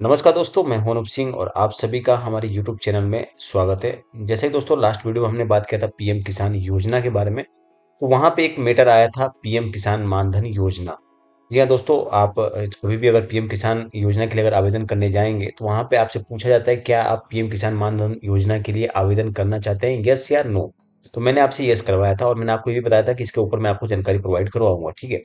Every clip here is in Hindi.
नमस्कार दोस्तों, मैं हूं अनुप सिंह और आप सभी का हमारे यूट्यूब चैनल में स्वागत है। जैसे कि दोस्तों लास्ट वीडियो में हमने बात किया था पीएम किसान योजना के बारे में, तो वहां पे एक मैटर आया था पीएम किसान मानधन योजना। जी हाँ दोस्तों, आप कभी भी अगर पीएम किसान योजना के लिए अगर आवेदन करने जाएंगे तो वहां पे आपसे पूछा जाता है क्या आप पीएम किसान मानधन योजना के लिए आवेदन करना चाहते हैं, यस या नो। तो मैंने आपसे यस करवाया था और मैंने आपको ये भी बताया था कि इसके ऊपर मैं आपको जानकारी प्रोवाइड करवाऊंगा, ठीक है।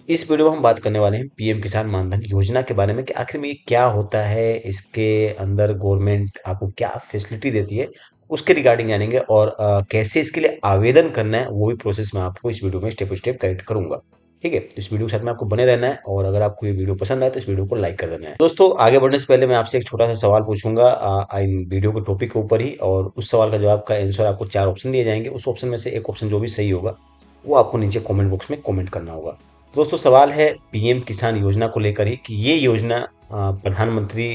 इस वीडियो में हम बात करने वाले हैं पीएम किसान मानधन योजना के बारे में कि आखिर में ये क्या होता है, इसके अंदर गवर्नमेंट आपको क्या फैसिलिटी देती है, उसके रिगार्डिंग जानेंगे और कैसे इसके लिए आवेदन करना है वो भी प्रोसेस मैं आपको इस वीडियो में स्टेप बाय स्टेप गाइड करूंगा। ठीक है, तो इस वीडियो के साथ में आपको बने रहना है और अगर आपको ये वीडियो पसंद आए तो इस वीडियो को लाइक कर देना है। दोस्तों आगे बढ़ने से पहले मैं आपसे एक छोटा सा सवाल पूछूंगा इन वीडियो के टॉपिक के ऊपर ही, और उस सवाल का जवाब का आंसर आपको 4 ऑप्शन दिए जाएंगे। उस ऑप्शन में से एक ऑप्शन जो भी सही होगा वो आपको नीचे कमेंट बॉक्स में कमेंट करना होगा। दोस्तों सवाल है पीएम किसान योजना को लेकर ही कि ये योजना प्रधानमंत्री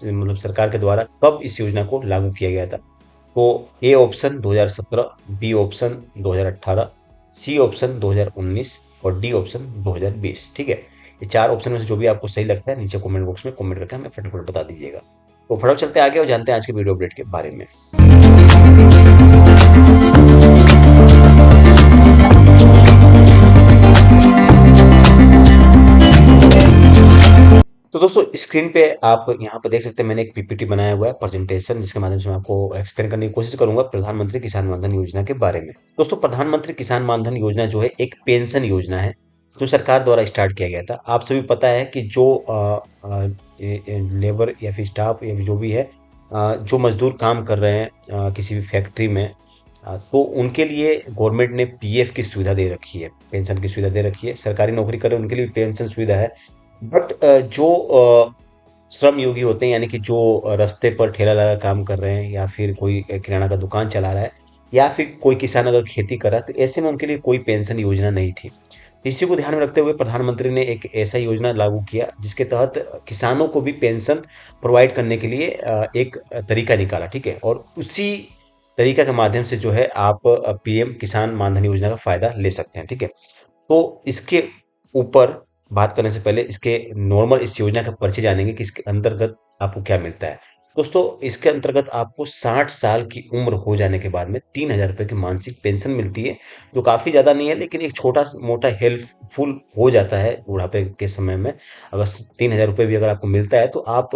मतलब सरकार के द्वारा कब इस योजना को लागू किया गया था। तो A option 2017, B option 2018, C option 2019 और डी ऑप्शन 2020। ठीक है, ये 4 ऑप्शन में से जो भी आपको सही लगता है नीचे कमेंट बॉक्स में कमेंट करके हमें फटाफट बता दीजिएगा। तो फटाफट चलते हैं आगे और जानते हैं आज के वीडियो अपडेट के बारे में। तो दोस्तों स्क्रीन पे आप यहाँ पे देख सकते हैं मैंने एक पीपीटी बनाया हुआ है प्रेजेंटेशन, जिसके माध्यम से मैं आपको एक्सप्लेन करने की कोशिश करूंगा प्रधानमंत्री किसान मानधन योजना के बारे में। दोस्तों प्रधानमंत्री किसान मानधन योजना जो है एक पेंशन योजना है जो सरकार द्वारा स्टार्ट किया गया था। आप सभी पता है कि जो लेबर या फिर स्टाफ या फिर जो भी है जो मजदूर काम कर रहे हैं किसी भी फैक्ट्री में, तो उनके लिए गवर्नमेंट ने पीएफ की सुविधा दे रखी है, पेंशन की सुविधा दे रखी है। सरकारी नौकरी कर रहे हैं उनके लिए पेंशन सुविधा है। बट जो श्रम योगी होते हैं, यानी कि जो रास्ते पर ठेला लगा काम कर रहे हैं या फिर कोई किराना का दुकान चला रहा है या फिर कोई किसान अगर खेती कर रहा है, तो ऐसे में उनके लिए कोई पेंशन योजना नहीं थी। इसी को ध्यान में रखते हुए प्रधानमंत्री ने एक ऐसा योजना लागू किया जिसके तहत किसानों को भी पेंशन प्रोवाइड करने के लिए एक तरीका निकाला। ठीक है, और उसी तरीका के माध्यम से जो है आप पीएम किसान मानधन योजना का फायदा ले सकते हैं। ठीक है, तो इसके ऊपर बात करने से पहले इसके नॉर्मल इस योजना का परिचय जानेंगे कि इसके अंतर्गत आपको क्या मिलता है। दोस्तों इसके अंतर्गत आपको 60 साल की उम्र हो जाने के बाद में 3,000 रुपए की मानसिक पेंशन मिलती है, जो काफी ज्यादा नहीं है लेकिन एक छोटा मोटा हेल्पफुल हो जाता है बुढ़ापे के समय में। अगर 3,000 रुपए भी अगर आपको मिलता है तो आप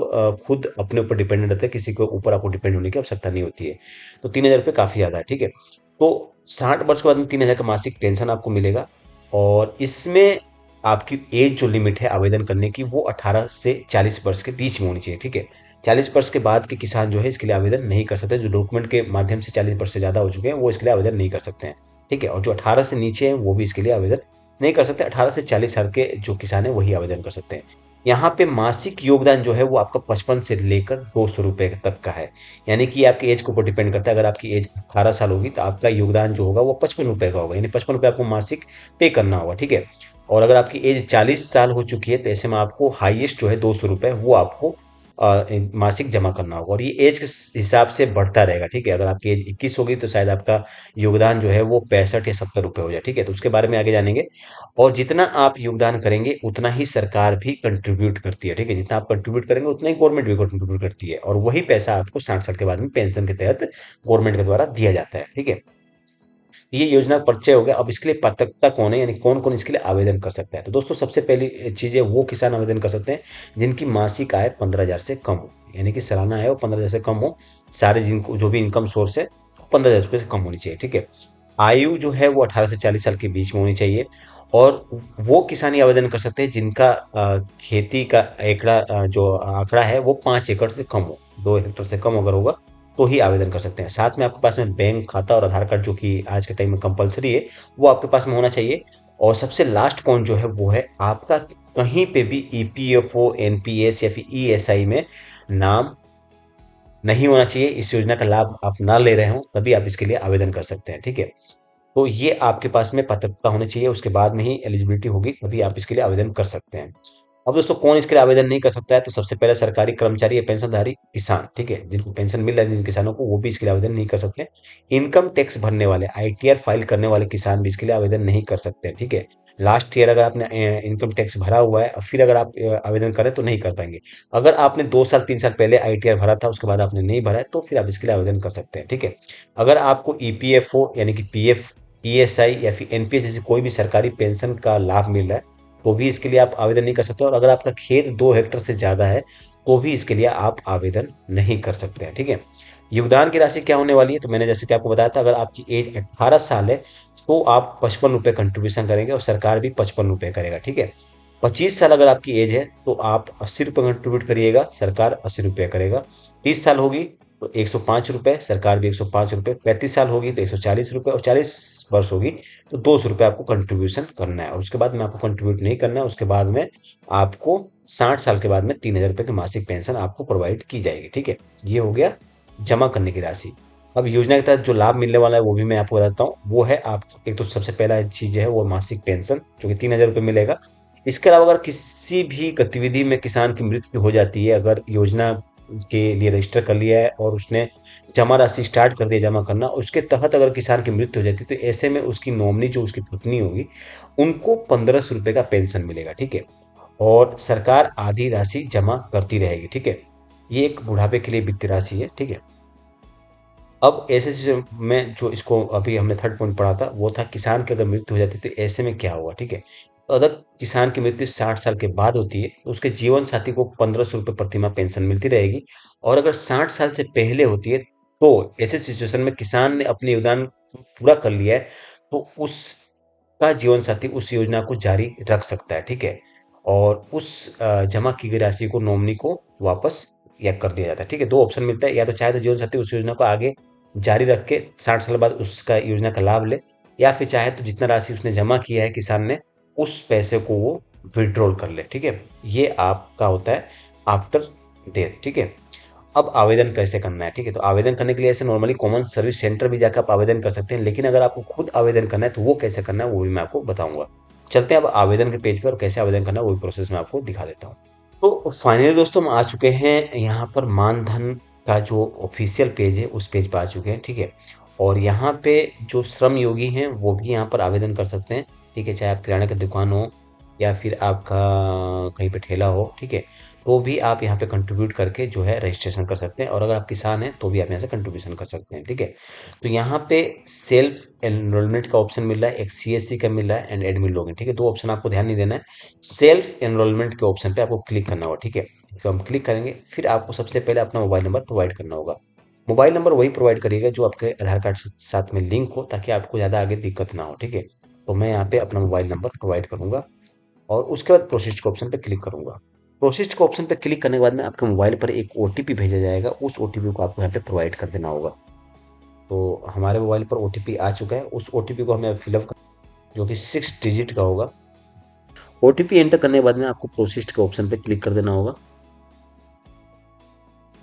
खुद अपने ऊपर डिपेंडेंट रहते हैं, किसी के ऊपर आपको डिपेंड होने की आवश्यकता नहीं होती है। तो 3,000 रुपये काफी ज्यादा है। ठीक है, तो 60 वर्ष के बाद में 3,000 का मासिक पेंशन आपको मिलेगा और इसमें आपकी एज जो लिमिट है आवेदन करने की वो 18 से 40 वर्ष के बीच में होनी चाहिए। ठीक है, 40 वर्ष के बाद के किसान जो है इसके लिए आवेदन नहीं कर सकते। जो डॉक्यूमेंट के माध्यम से 40 वर्ष से ज़्यादा हो चुके हैं वो इसके लिए आवेदन नहीं कर सकते हैं। ठीक है, और जो 18 से नीचे हैं वो भी इसके लिए आवेदन नहीं कर सकते। 18 से 40 साल के जो किसान है वही आवेदन कर सकते हैं। यहाँ पे मासिक योगदान जो है वो आपका 55 से लेकर 200 रुपए तक का है, यानी कि आपकी एज के ऊपर डिपेंड करता है। अगर आपकी एज 18 साल होगी तो आपका योगदान जो होगा वो 55 रुपए का होगा, यानी 55 रुपए आपको मासिक पे करना होगा। ठीक है, और अगर आपकी एज 40 साल हो चुकी है तो ऐसे में आपको हाईएस्ट जो है 200 रुपए वो आपको मासिक जमा करना होगा, और ये एज के हिसाब से बढ़ता रहेगा। ठीक है, अगर आपकी एज 21 होगी तो शायद आपका योगदान जो है वो 65 या 70 रुपए हो जाए। ठीक है, तो उसके बारे में आगे जानेंगे। और जितना आप योगदान करेंगे उतना ही सरकार भी कंट्रीब्यूट करती है। ठीक है, जितना आप कंट्रीब्यूट करेंगे उतना ही गवर्नमेंट भी कंट्रीब्यूट करती है, और वही पैसा आपको 60 साल के बाद में पेंशन के तहत गवर्नमेंट के द्वारा दिया जाता है। ठीक है, ये योजना परिचय हो गया। अब इसके लिए पात्रता कौन है, यानी कौन कौन इसके लिए आवेदन कर सकता है। तो दोस्तों सबसे पहली चीज है वो किसान आवेदन कर सकते हैं जिनकी मासिक आय 15,000 से कम हो, यानी कि सालाना आय वो 15,000 से कम हो। सारे जिनको जो भी इनकम सोर्स है 15,000 रुपये से कम होनी चाहिए। ठीक है, आयु जो है वो 18 से 40 साल के बीच में होनी चाहिए। और वो किसान ही आवेदन कर सकते हैं जिनका खेती का एकड़ा जो आंकड़ा है वो 5 एकड़ से कम हो। 2 हेक्टर से कम अगर होगा तो ही आवेदन कर सकते हैं। साथ में आपके पास में बैंक खाता और आधार कार्ड, जो कि आज के टाइम में कंपलसरी है, वो आपके पास में होना चाहिए। और सबसे लास्ट पॉइंट जो है वो है आपका कहीं पे भी ईपीएफओ, एनपीएस या फिर ईएसआई में नाम नहीं होना चाहिए। इस योजना का लाभ आप ना ले रहे हो तभी आप इसके लिए आवेदन कर सकते हैं। ठीक है, तो ये आपके पास में पात्रता होनी चाहिए, उसके बाद में ही एलिजिबिलिटी होगी तभी आप इसके लिए आवेदन कर सकते हैं। अब दोस्तों कौन इसके लिए आवेदन नहीं कर सकता है, तो सबसे पहले सरकारी कर्मचारी या पेंशनधारी किसान। ठीक है, जिनको पेंशन मिल रहा है जिन किसानों को, वो भी इसके लिए आवेदन नहीं कर सकते। इनकम टैक्स भरने वाले, आईटीआर फाइल करने वाले किसान भी इसके लिए आवेदन नहीं कर सकते हैं। ठीक है, लास्ट ईयर अगर आपने इनकम टैक्स भरा हुआ है और फिर अगर आप आवेदन करें तो नहीं कर पाएंगे। अगर आपने 2 साल 3 साल पहले आईटीआर भरा था, उसके बाद आपने नहीं भरा है, तो फिर आप इसके लिए आवेदन कर सकते हैं, ठीक है। अगर आपको ईपीएफओ यानी कि पीएफ, ईएसआई या फिर एनपीएस जैसी कोई भी सरकारी पेंशन का लाभ मिल रहा है, तो भी इसके लिए आप आवेदन नहीं कर सकते। और अगर आपका खेत 2 हेक्टर से ज्यादा है, तो भी इसके लिए आप आवेदन नहीं कर सकते हैं, ठीक है। योगदान की राशि क्या होने वाली है, तो मैंने जैसे कि आपको बताया था, अगर आपकी एज 18 साल है तो आप 55 रुपये कंट्रीब्यूशन करेंगे और सरकार भी 55 रुपये करेगा, ठीक है। 25 साल अगर आपकी एज है तो आप 80 रुपये कंट्रीब्यूट करिएगा, सरकार 80 रुपये करेगा। 30 साल होगी तो 105 रुपये, सरकार भी 105 रुपये। 35 साल होगी तो 140 रुपये, और 40 वर्ष होगी तो 200 रुपये आपको कंट्रीब्यूशन करना है। और उसके बाद में आपको कंट्रीब्यूट नहीं करना है। उसके बाद में आपको 60 साल के बाद में 3000 रुपये की मासिक पेंशन आपको प्रोवाइड की जाएगी, ठीक है। ये हो गया जमा करने की राशि। अब योजना के तहत जो लाभ मिलने वाला है वो भी मैं आपको बताता हूँ। वो है आप, एक तो सबसे पहला चीज है वो मासिक पेंशन, जो कि 3000 रुपये मिलेगा। इसके अलावा अगर किसी भी गतिविधि में किसान की मृत्यु हो जाती है, अगर योजना के लिए रजिस्टर कर लिया है और उसने जमा राशि स्टार्ट कर दिया जमा करना, उसके तहत अगर किसान की मृत्यु हो जाती है, तो ऐसे में उसकी नॉमिनी जो उसकी पत्नी होगी, उनको 1500 रुपये का पेंशन मिलेगा, ठीक है। और सरकार आधी राशि जमा करती रहेगी, ठीक है। ये एक बुढ़ापे के लिए वित्तीय राशि है, ठीक है। अब ऐसे सिचुएशन में जो इसको अभी हमने थर्ड पॉइंट पढ़ा था, वो था किसान की अगर मृत्यु हो जाती है तो ऐसे में क्या होगा, ठीक है। तो अगर किसान की मृत्यु 60 साल के बाद होती है तो उसके जीवन साथी को 1500 रुपये प्रति माह पेंशन मिलती रहेगी। और अगर 60 साल से पहले होती है तो ऐसे सिचुएशन में किसान ने अपने योगदान पूरा कर लिया है, तो उसका जीवन साथी उस योजना को जारी रख सकता है, ठीक है। और उस जमा की गई राशि को नॉमिनी को वापस या कर दिया जाता है, ठीक है। दो ऑप्शन मिलता है, या तो चाहे तो जीवन साथी उस योजना को आगे जारी रख के 60 साल बाद उसका योजना का लाभ ले, या फिर चाहे तो जितना राशि उसने जमा किया है किसान ने, उस पैसे को वो विड्रॉल कर ले, ठीक है। ये आपका होता है आफ्टर डेथ, ठीक है। अब आवेदन कैसे करना है, ठीक है। तो आवेदन करने के लिए ऐसे नॉर्मली कॉमन सर्विस सेंटर भी जाकर आप आवेदन कर सकते हैं, लेकिन अगर आपको खुद आवेदन करना है तो वो कैसे करना है वो भी मैं आपको बताऊंगा। चलते हैं अब आवेदन के पेज पर, और कैसे आवेदन करना है वो भी प्रोसेस मैं आपको दिखा देता हूँ। तो फाइनली दोस्तों हम आ चुके हैं यहाँ पर मानधन का जो ऑफिशियल पेज है उस पेज पर आ चुके हैं, ठीक है। और यहाँ पे जो श्रम योगी हैं वो भी यहाँ पर आवेदन कर सकते हैं, ठीक है। चाहे आप किराने की दुकान हो या फिर आपका कहीं पे ठेला हो, ठीक है, तो भी आप यहाँ पे कंट्रीब्यूट करके जो है रजिस्ट्रेशन कर सकते हैं। और अगर आप किसान हैं तो भी आप यहाँ से कंट्रीब्यूशन कर सकते हैं, ठीक है। तो यहाँ पे सेल्फ एनरोलमेंट का ऑप्शन मिल रहा है, एक सीएससी का मिल रहा है, एंड एडमिन लॉगिन, ठीक है। दो ऑप्शन आपको ध्यान नहीं देना है। सेल्फ एनरोलमेंट के ऑप्शन पे आपको क्लिक करना होगा, ठीक है। तो हम क्लिक करेंगे, फिर आपको सबसे पहले अपना मोबाइल नंबर प्रोवाइड करना होगा। मोबाइल नंबर वही प्रोवाइड करिएगा जो आपके आधार कार्ड के साथ में लिंक हो, ताकि आपको ज़्यादा आगे दिक्कत ना हो, ठीक है। तो मैं यहाँ पे अपना मोबाइल नंबर प्रोवाइड करूंगा और उसके बाद प्रोसीड के ऑप्शन पे क्लिक करूंगा। प्रोसीड के ऑप्शन पे क्लिक करने के बाद में आपके मोबाइल पर एक ओटीपी भेजा जाएगा, उस ओटीपी को आपको यहाँ पे प्रोवाइड कर देना होगा। तो हमारे मोबाइल पर ओटीपी आ चुका है, उस ओटीपी को हमें फिलअप कर, जो कि 6 डिजिट का होगा। ओटीपी एंटर करने के बाद में आपको प्रोसीड के ऑप्शन पे क्लिक कर देना होगा।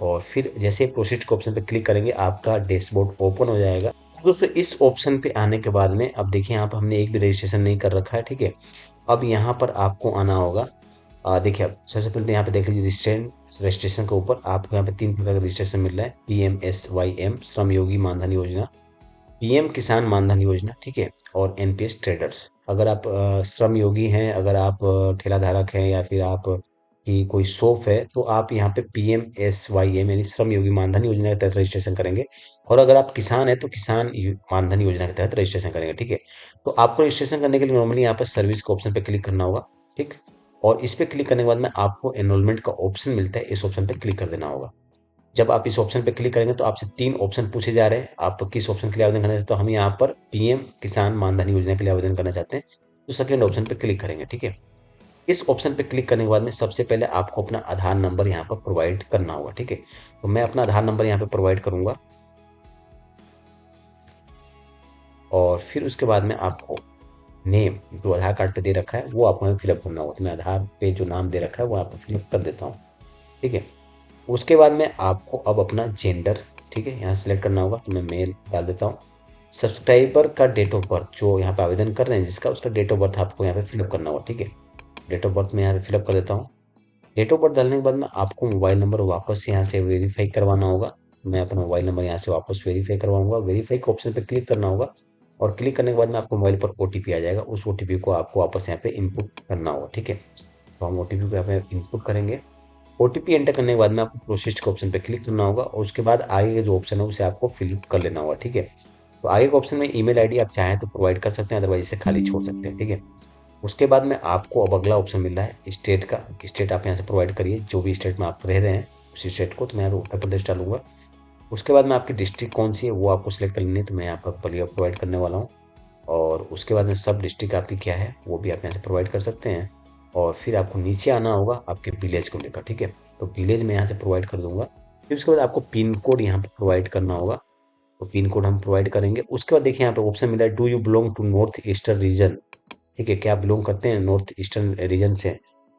और फिर जैसे प्रोसीड के ऑप्शन पे क्लिक करेंगे आपका डैशबोर्ड ओपन हो जाएगा। दोस्तों इस ऑप्शन पे आने के बाद में अब देखिए यहाँ पर हमने एक भी रजिस्ट्रेशन नहीं कर रखा है, ठीक है। अब यहाँ पर आपको आना होगा। देखिए अब सबसे पहले तो यहाँ पे देख लीजिए रजिस्ट्रेशन के ऊपर आपको यहाँ पे 3 प्रकार का रजिस्ट्रेशन मिल रहा है। PMSYM श्रम योगी मानधन योजना, पीएम किसान मानधन योजना, ठीक है, और एनपीएस ट्रेडर्स। अगर आप श्रम योगी हैं, अगर आप ठेला धारक हैं, या फिर आप की कोई शॉप है, तो आप यहाँ पे PMSYM यानी श्रम योगी मानधन योजना के तहत रजिस्ट्रेशन करेंगे। और अगर आप किसान हैं तो किसान मानधन योजना के तहत रजिस्ट्रेशन करेंगे, ठीक है। तो आपको रजिस्ट्रेशन करने के लिए नॉर्मली यहाँ पर सर्विस के ऑप्शन पे क्लिक करना होगा, ठीक। और इस पे क्लिक करने के बाद में आपको एनरोलमेंट का ऑप्शन मिलता है, इस ऑप्शन पे क्लिक कर देना होगा। जब आप इस ऑप्शन पे क्लिक करेंगे तो आपसे 3 ऑप्शन पूछे जा रहे हैं, आप किस ऑप्शन के लिए आवेदन करना चाहते हैं। तो हम यहाँ पर पीएम किसान मानधन योजना के लिए आवेदन करना चाहते हैं, तो सेकंड ऑप्शन पे क्लिक करेंगे, ठीक है। इस ऑप्शन पे क्लिक करने के बाद में सबसे पहले आपको अपना आधार नंबर यहाँ पर प्रोवाइड करना होगा, ठीक है। तो मैं अपना आधार नंबर यहाँ पे प्रोवाइड करूंगा, और फिर उसके बाद में आपको नेम जो आधार कार्ड पे दे रखा है वो आपको फिलअप करना होगा। तो मैं आधार पे जो नाम दे रखा है वो आपको फिलअप कर देता हूँ, ठीक है। उसके बाद में आपको अब अपना जेंडर, ठीक है, यहाँ सेलेक्ट करना होगा। तो मैं मेल डाल देता हूँ। सब्सक्राइबर का डेट ऑफ बर्थ जो यहाँ पे आवेदन कर रहे हैं जिसका, उसका डेट ऑफ बर्थ आपको यहाँ पे फिलअप करना होगा, ठीक है। डेट ऑफ बर्थ मैं यहाँ पे फिलअप कर देता हूँ। डेट ऑफ बर्थ डालने के बाद में आपको मोबाइल नंबर वापस यहाँ से वेरीफाई करवाना होगा। मैं अपना मोबाइल नंबर यहाँ से वापस वेरीफाई करवाऊंगा। वेरीफाई के ऑप्शन पे क्लिक करना होगा। और क्लिक करने के बाद में आपको मोबाइल पर ओटीपी आ जाएगा। उस ओटीपी को आपको वापस यहाँ पे इनपुट करना होगा, ठीक है। तो हम ओटीपी को यहाँ पे इनपुट करेंगे। ओटीपी एंटर करने के बाद में आपको प्रोसीड के ऑप्शन पे क्लिक करना होगा और उसके बाद आगे के जो ऑप्शन है उसे आपको फिल कर लेना होगा, ठीक है। तो आगे के ऑप्शन में ईमेल आईडी आप चाहें तो प्रोवाइड कर सकते हैं, अदरवाइज इसे खाली छोड़ सकते हैं, ठीक है। उसके बाद में आपको अब अगला ऑप्शन मिल रहा है स्टेट का। स्टेट आप यहाँ से प्रोवाइड करिए, जो भी स्टेट में आप रह रहे हैं उसी स्टेट को। तो मैं यहाँ पे उत्तर प्रदेश डालूंगा। उसके बाद में आपकी डिस्ट्रिक्ट कौन सी है वो आपको सिलेक्ट कर लेनी है, तो मैं यहाँ पर बलिया प्रोवाइड करने वाला हूँ। और उसके बाद में सब डिस्ट्रिक्ट आपकी क्या है वो भी आप यहाँ से प्रोवाइड कर सकते हैं। और फिर आपको नीचे आना होगा आपके विलेज को लेकर, ठीक है। तो विलेज में यहाँ से प्रोवाइड कर दूंगा। फिर उसके बाद आपको पिन कोड यहाँ पर प्रोवाइड करना होगा। तो पिन कोड हम प्रोवाइड करेंगे। उसके बाद देखिए यहाँ पे ऑप्शन मिला है, do you belong to north eastern region, ठीक है। क्या आप बिलोंग करते हैं नॉर्थ ईस्टर्न रीजन से,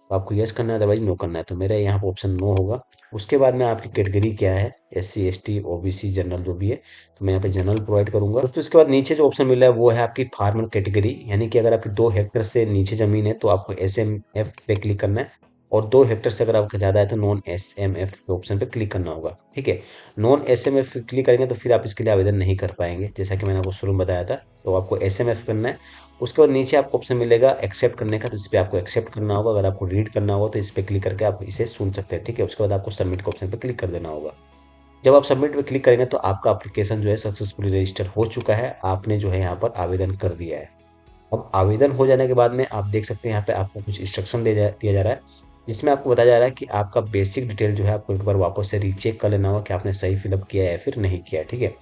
तो आपको यस करना है, अदरवाइज नो करना है। तो मेरा यहाँ पे ऑप्शन नो होगा। उसके बाद में आपकी कैटेगरी क्या है, एससी एसटी ओबीसी जनरल जो भी है, तो मैं यहाँ पे जनरल प्रोवाइड करूंगा। दोस्तों इसके बाद नीचे जो ऑप्शन मिला है वो है आपकी फार्मर कैटेगरी, यानी कि अगर आपकी 2 हेक्टेयर से नीचे जमीन है तो आपको SMF पे क्लिक करना है। और 2 हेक्टेयर से अगर आपका ज़्यादा है तो नॉन SMF के ऑप्शन पे क्लिक करना होगा, ठीक है। नॉन SMF पे क्लिक करेंगे तो फिर आप इसके लिए आवेदन नहीं कर पाएंगे, जैसा कि मैंने आपको शुरू में बताया था। तो आपको SMF करना है। उसके बाद नीचे आपको ऑप्शन मिलेगा एक्सेप्ट करने का, तो इस पे आपको एक्सेप्ट करना होगा। अगर आपको रीड करना होगा तो इस पे क्लिक करके आप इसे सुन सकते हैं, ठीक है। उसके बाद आपको सबमिट के ऑप्शन पे क्लिक कर देना होगा। जब आप सबमिट पे क्लिक करेंगे तो आपका एप्लीकेशन जो है सक्सेसफुली रजिस्टर हो चुका है, आपने जो है यहाँ पर आवेदन कर दिया है। अब आवेदन हो जाने के बाद में आप देख सकते हैं यहाँ पे आपको कुछ इंस्ट्रक्शन दिया जा रहा है, जिसमें आपको बताया जा रहा है कि आपका बेसिक डिटेल जो है आपको एक बार वापस से रीचेक कर लेना होगा कि आपने सही फिलअप किया है या फिर नहीं किया है, ठीक है।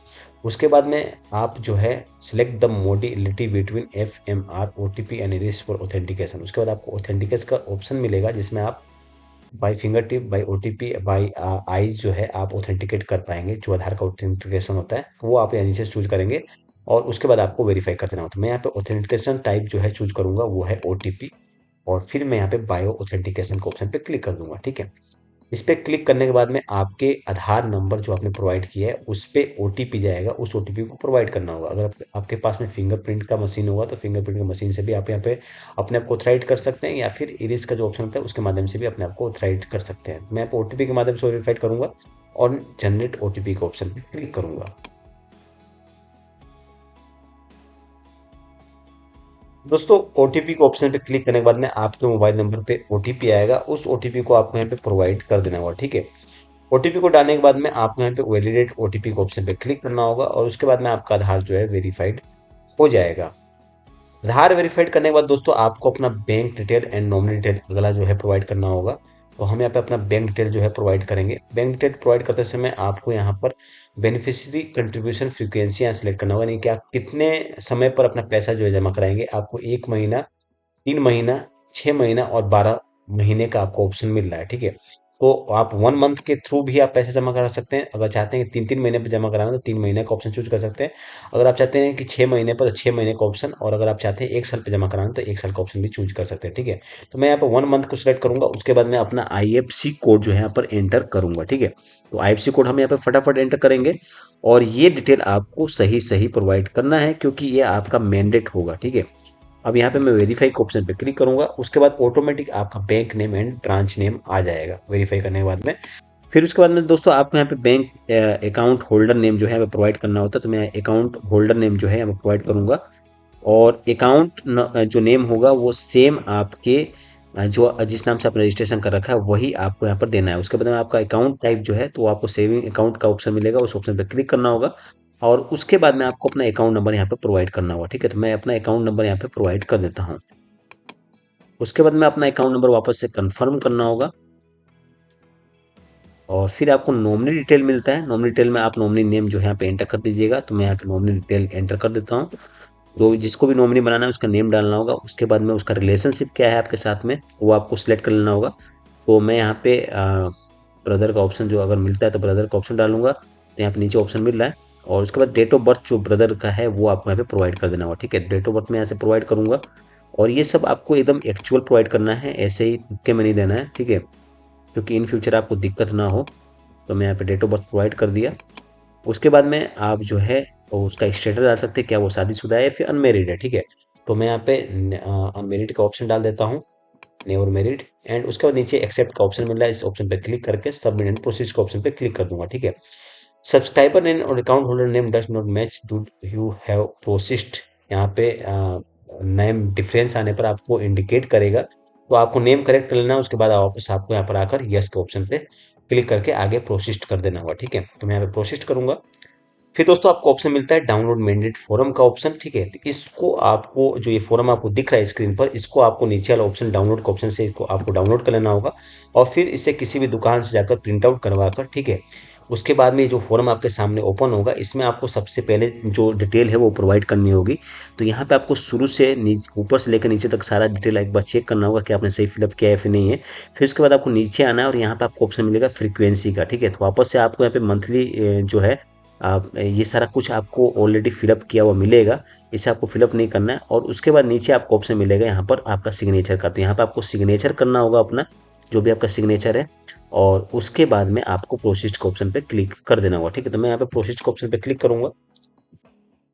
उसके बाद में आप जो है select the modality between FMR OTP and iris for authentication. उसके बाद आपको ऑथेंटिकेशन का ऑप्शन मिलेगा, जिसमें आप by finger tip, by OTP, by eyes जो है आप ऑथेंटिकेट कर पाएंगे। जो आधार का ऑथेंटिकेशन होता है वो आप यहाँ नीचे चूज करेंगे और उसके बाद आपको वेरीफाई कर देना होता है। मैं यहाँ पे ऑथेंटिकेशन टाइप जो है चूज करूंगा वो है OTP। और फिर मैं यहाँ पे बायो ऑथेंटिकेशन के ऑप्शन पे क्लिक कर दूंगा, ठीक है। इस पे क्लिक करने के बाद में आपके आधार नंबर जो आपने प्रोवाइड किया है उस पे ओटीपी जाएगा, उस ओटीपी को प्रोवाइड करना होगा। अगर आपके पास में फिंगरप्रिंट का मशीन होगा तो फिंगरप्रिंट की मशीन से भी आप यहाँ पे अपने आप को ऑथराइज कर सकते हैं, या फिर इरेज का जो ऑप्शन होता है उसके माध्यम से भी अपने आप को ऑथराइज कर सकते हैं। मैं यहाँ ओटीपी के माध्यम से वेरीफाइड करूंगा और जनरेट ओटीपी के ऑप्शन पे क्लिक करूंगा। दोस्तों ओटीपी के ऑप्शन पे क्लिक करने के बाद में आपके मोबाइल नंबर पे ओटीपी आएगा, उस ओटीपी को आपको यहाँ पे प्रोवाइड कर देना होगा, ठीक है। ओटीपी को डालने के बाद में आपको यहाँ पे वैलिडेट ओटीपी के ऑप्शन पे क्लिक करना होगा और उसके बाद में आपका आधार जो है वेरीफाइड हो जाएगा। आधार वेरीफाइड करने के बाद दोस्तों आपको अपना bank detail and nominee detail अगला जो है प्रोवाइड करना होगा। तो हम यहाँ पे अपना बैंक डिटेल जो है प्रोवाइड करेंगे। बैंक डिटेल प्रोवाइड करते समय आपको यहाँ पर बेनिफिशियरी कंट्रीब्यूशन फ्रीक्वेंसी यहाँ सेलेक्ट करना होगा, यानी कि आप कितने समय पर अपना पैसा जो है जमा कराएंगे। आपको 1 महीना, 3 महीना, 6 महीना और 12 महीने का आपको ऑप्शन मिल रहा है, ठीक है। तो आप 1 मंथ के थ्रू भी आप पैसे जमा करा सकते हैं। अगर चाहते हैं कि 3-3 महीने पे जमा कराना तो 3 महीने का ऑप्शन चूज कर सकते हैं। अगर आप चाहते हैं कि 6 महीने पर तो 6 महीने का ऑप्शन, और अगर आप चाहते हैं 1 साल पे जमा कराना तो 1 साल का ऑप्शन भी चूज कर सकते हैं, ठीक है। तो मैं यहाँ पर 1 मंथ को सिलेक्ट करूंगा। उसके बाद मैं अपना IFSC कोड जो है यहाँ पर एंटर करूंगा, ठीक है। तो IFSC कोड हम यहाँ पे फटाफट एंटर करेंगे और ये डिटेल आपको सही सही प्रोवाइड करना है, क्योंकि ये आपका मैंडेट होगा, ठीक है। अब यहाँ पे मैं वेरीफाई के ऑप्शन पे क्लिक करूंगा। उसके बाद ऑटोमेटिक आपका bank name and branch name आ जाएगा वेरीफाई करने के बाद में। फिर उसके बाद में दोस्तों आपको यहाँ पे बैंक अकाउंट होल्डर नेम जो है प्रोवाइड करना होता है। तो मैं अकाउंट होल्डर नेम जो है मैं प्रोवाइड करूंगा और अकाउंट जो नेम होगा वो सेम आपके जो जिस नाम से आपने रजिस्ट्रेशन कर रखा है वही आपको यहाँ पर देना है। उसके बाद में आपका अकाउंट टाइप जो है तो आपको सेविंग अकाउंट का ऑप्शन मिलेगा, उस ऑप्शन पे क्लिक करना होगा और उसके बाद में आपको अपना अकाउंट नंबर यहाँ पे प्रोवाइड करना होगा, ठीक है। तो मैं अपना अकाउंट नंबर यहाँ पे प्रोवाइड कर देता हूँ। उसके बाद में अपना अकाउंट नंबर वापस से कंफर्म करना होगा और फिर आपको नॉमिनी डिटेल मिलता है। नॉमिनी डिटेल में आप नॉमिनी नेम जो है यहाँ पे एंटर कर दीजिएगा। तो मैं यहाँ पे नॉमिनी डिटेल एंटर कर देता हूँ। तो जिसको भी नॉमिनी बनाना है उसका नेम डालना होगा। उसके बाद में उसका रिलेशनशिप क्या है आपके साथ में वो आपको सिलेक्ट कर लेना होगा। तो मैं यहाँ पे ब्रदर का ऑप्शन जो अगर मिलता है तो ब्रदर का ऑप्शन डालूंगा। तो यहाँ पे नीचे ऑप्शन मिल रहा है और उसके बाद डेट ऑफ बर्थ जो ब्रदर का है वो आपको यहाँ पे प्रोवाइड कर देना होगा, ठीक है। डेट ऑफ बर्थ में यहाँ से प्रोवाइड करूंगा और ये सब आपको एकदम एक्चुअल प्रोवाइड करना है, ऐसे ही तुक्के में नहीं देना है, ठीक है, क्योंकि इन फ्यूचर आपको दिक्कत ना हो। तो मैं यहाँ पे डेट ऑफ बर्थ प्रोवाइड कर दिया। उसके बाद में आप जो है वो उसका स्टेटस डाल सकते हैं, क्या वो शादीशुदा है या फिर अनमेरिड है, ठीक है। तो मैं यहाँ पे अनमेरिड का ऑप्शन डाल देता हूँ, नेवर मैरिड। एंड उसके बाद नीचे एक्सेप्ट का ऑप्शन मिल रहा है, इस ऑप्शन पे क्लिक करके सबमिट एंड प्रोसीड के ऑप्शन पे क्लिक कर दूंगा, ठीक है। सब्सक्राइबर नेम और account holder name does not match, do you have proceed, यहाँ पे नेम डिफरेंस आने पर आपको इंडिकेट करेगा, तो आपको नेम करेक्ट कर लेना है। उसके बाद वापस आपको यहाँ पर आकर यस के ऑप्शन पे क्लिक करके आगे प्रोसिस्ट कर देना होगा। ठीक है, तो मैं यहाँ पे प्रोसिस्ट करूंगा। फिर दोस्तों आपको ऑप्शन मिलता है डाउनलोड मैंडेट फोरम का ऑप्शन। ठीक है, तो इसको आपको, जो ये फोरम आपको दिख रहा है स्क्रीन पर, इसको आपको नीचे वाला ऑप्शन डाउनलोड का ऑप्शन से इसको आपको डाउनलोड कर लेना होगा और फिर इसे किसी भी दुकान से जाकर प्रिंट आउट करवा कर, ठीक है, उसके बाद में जो फोरम आपके सामने ओपन होगा, इसमें आपको सबसे पहले जो डिटेल है वो प्रोवाइड करनी होगी। तो यहाँ पे आपको शुरू से ऊपर से लेकर नीचे तक सारा डिटेल एक बार चेक करना होगा कि आपने सही फिलअप किया है फिर नहीं है। फिर उसके बाद आपको नीचे आना है और यहाँ पे आपको ऑप्शन मिलेगा फ्रीक्वेंसी का। ठीक है, तो वापस से आपको यहाँ पे मंथली जो है आप ये सारा कुछ आपको ऑलरेडी फिलअप किया हुआ मिलेगा, इसे आपको फिलअप नहीं करना है। और उसके बाद नीचे आपको ऑप्शन मिलेगा यहाँ पर आपका सिग्नेचर का, तो यहाँ पे आपको सिग्नेचर करना होगा अपना, जो भी आपका सिग्नेचर है, और उसके बाद में आपको प्रोसीड के ऑप्शन पे क्लिक कर देना होगा। ठीक है, तो मैं यहाँ पे प्रोसीड के ऑप्शन पे क्लिक करूंगा।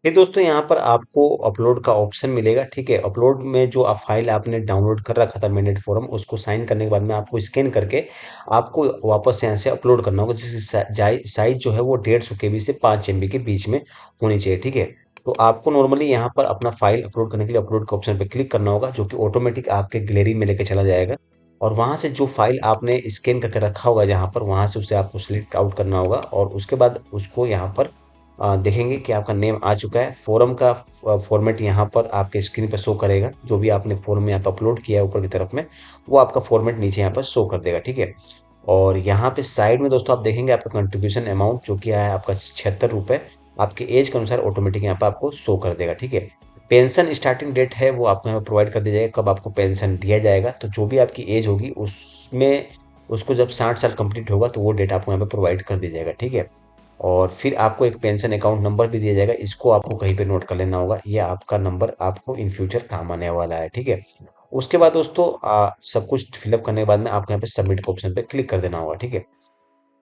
फिर दोस्तों यहाँ पर आपको अपलोड का ऑप्शन मिलेगा। ठीक है, अपलोड में जो आप फाइल आपने डाउनलोड कर रखा था मैंडेट फॉर्म, उसको साइन करने के बाद में आपको स्कैन करके आपको वापस यहाँ से अपलोड करना होगा, जिसकी साइज जो है वो 150 KB से 5 MB के बीच में होनी चाहिए। ठीक है, तो आपको नॉर्मली यहाँ पर अपना फाइल अपलोड करने के लिए अपलोड के ऑप्शन पे क्लिक करना होगा, जो कि ऑटोमेटिक आपके गैलरी में लेके चला जाएगा। और वहां से जो फाइल आपने स्कैन करके रखा होगा जहाँ पर, वहां से उसे आपको सिलेक्ट आउट करना होगा और उसके बाद उसको यहाँ पर देखेंगे कि आपका नेम आ चुका है। फोरम का फॉर्मेट यहाँ पर आपके स्क्रीन पर शो करेगा, जो भी आपने फॉर्म में यहाँ पर अपलोड किया है ऊपर की तरफ में, वो आपका फॉर्मेट नीचे यहाँ पर शो कर देगा। ठीक है, और यहाँ पे साइड में दोस्तों आप देखेंगे आपका कंट्रीब्यूशन अमाउंट जो कि है आपका 76 रुपये, आपके एज के अनुसार ऑटोमेटिक यहाँ पर आपको शो कर देगा। ठीक है, पेंशन स्टार्टिंग डेट है वो आपको यहाँ पर प्रोवाइड कर दी जाएगी, कब आपको पेंशन दिया जाएगा, तो जो भी आपकी एज होगी उसमें, उसको जब 60 साल कंप्लीट होगा तो वो डेट आपको यहाँ पे प्रोवाइड कर दी जाएगा। ठीक है, और फिर आपको एक पेंशन अकाउंट नंबर भी दिया जाएगा, इसको आपको कहीं पे नोट कर लेना होगा, ये आपका नंबर आपको इन फ्यूचर काम आने वाला है। ठीक है, उसके बाद दोस्तों सब कुछ फिलअप करने के बाद में आपको यहाँ पे सबमिट के ऑप्शन पे क्लिक कर देना होगा। ठीक है,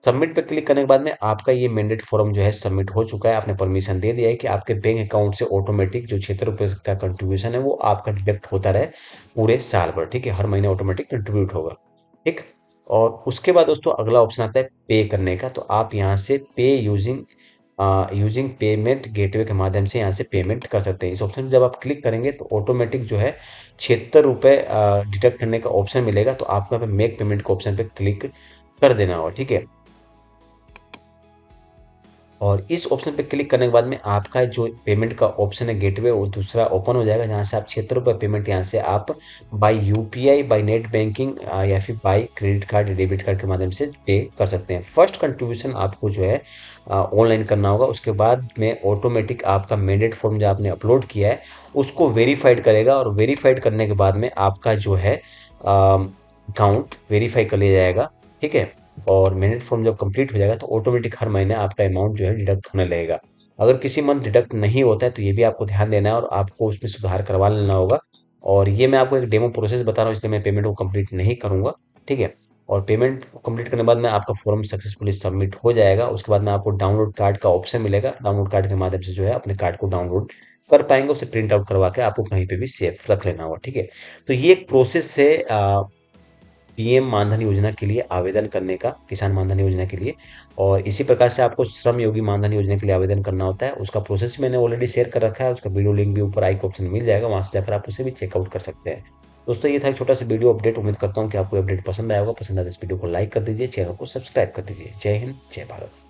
सबमिट पे क्लिक करने के बाद में आपका ये मैंडेट फॉर्म जो है सबमिट हो चुका है। आपने परमिशन दे दिया है कि आपके बैंक अकाउंट से ऑटोमेटिक जो 76 रुपये का कंट्रीब्यूशन है वो आपका डिडक्ट होता रहे पूरे साल भर। ठीक है, हर महीने ऑटोमेटिक कंट्रीब्यूट होगा। ठीक, और उसके बाद दोस्तों अगला ऑप्शन आता है पे करने का, तो आप यहाँ से पे यूजिंग पेमेंट गेटवे के माध्यम से यहाँ से पेमेंट कर सकते हैं। इस ऑप्शन पे जब आप क्लिक करेंगे तो ऑटोमेटिक जो है 76 रुपये डिडक्ट करने का ऑप्शन मिलेगा, तो आपको यहाँ पे मेक पेमेंट के ऑप्शन पे क्लिक कर देना होगा। ठीक है, और इस ऑप्शन पे क्लिक करने के बाद में आपका जो पेमेंट का ऑप्शन है गेटवे, वो दूसरा ओपन हो जाएगा, जहाँ से आप 76 रुपये पेमेंट यहाँ से आप by UPI, by net banking या फिर by credit card, debit card के माध्यम से पे कर सकते हैं। फर्स्ट कंट्रीब्यूशन आपको जो है ऑनलाइन करना होगा, उसके बाद में ऑटोमेटिक आपका मैंडेट फॉर्म जो आपने अपलोड किया है उसको वेरीफाइड करेगा, और वेरीफाइड करने के बाद में आपका जो है अकाउंट वेरीफाई कर लिया जाएगा। ठीक है, और मैनेट फॉर्म जब कंप्लीट हो जाएगा तो ऑटोमेटिक हर महीने आपका अमाउंट जो है डिडक्ट होने लगेगा। अगर किसी मंथ डिडक्ट नहीं होता है तो ये भी आपको ध्यान देना है और आपको उसमें सुधार करवा लेना होगा। और ये मैं आपको एक डेमो प्रोसेस बता रहा हूँ, इसलिए मैं पेमेंट को कंप्लीट नहीं करूंगा। ठीक है, और पेमेंट कंप्लीट करने के बाद में आपका फॉर्म सक्सेसफुली सबमिट हो जाएगा। उसके बाद में आपको डाउनलोड कार्ड का ऑप्शन मिलेगा, डाउनलोड कार्ड के माध्यम से जो है अपने कार्ड को डाउनलोड कर पाएंगे, उसे प्रिंट आउट करवा के आपको कहीं पे भी सेफ रख लेना होगा। ठीक है, तो ये एक प्रोसेस है पीएम मानधन योजना के लिए आवेदन करने का, किसान मानधन योजना के लिए। और इसी प्रकार से आपको श्रम योगी मानधन योजना के लिए आवेदन करना होता है, उसका प्रोसेस मैंने ऑलरेडी शेयर कर रखा है, उसका वीडियो लिंक भी ऊपर आई के ऑप्शन में मिल जाएगा, वहां से जाकर आप उसे भी चेकआउट कर सकते हैं। दोस्तों ये था एक छोटा सा वीडियो अपडेट, उम्मीद करता हूँ कि आपको अपडेट पसंद आया होगा। पसंद आया तो इस वीडियो को लाइक कर दीजिए, चैनल को सब्सक्राइब कर दीजिए। जय हिंद, जय भारत।